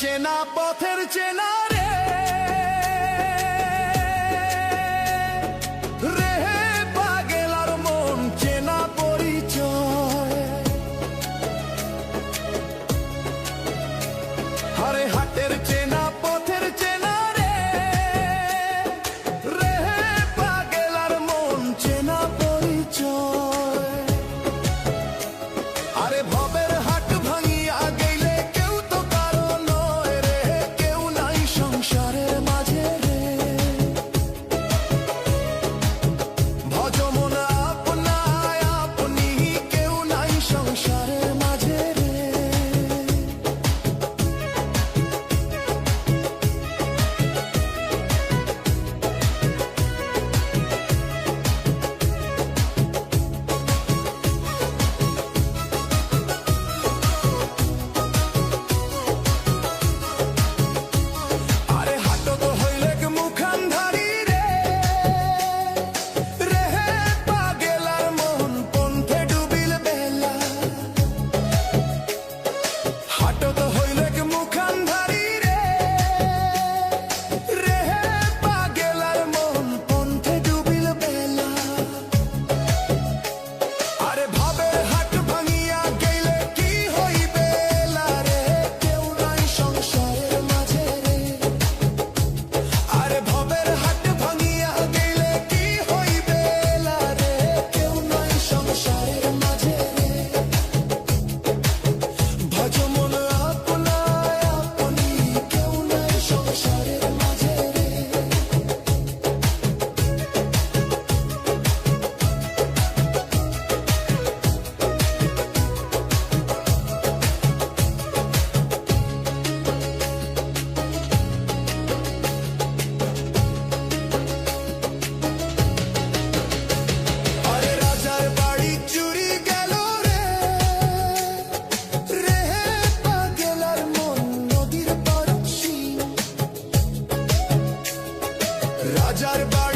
চেনা পথের চেনা রে রে পাগেলার মন চেনা পরিচয় আরে হাটের চেনা পথের চেনা রে রে পাগেলার মন চেনা পরিচয় আরে ভবের হাট ভাঙিয়া গেলে কেউ তো কারো নয় রে কেউ নাই সংসারের মাঝে রে ভজ মন আপনায় আপনি কেউ নাই সংসারের মাঝে রে রাজার বাড়ি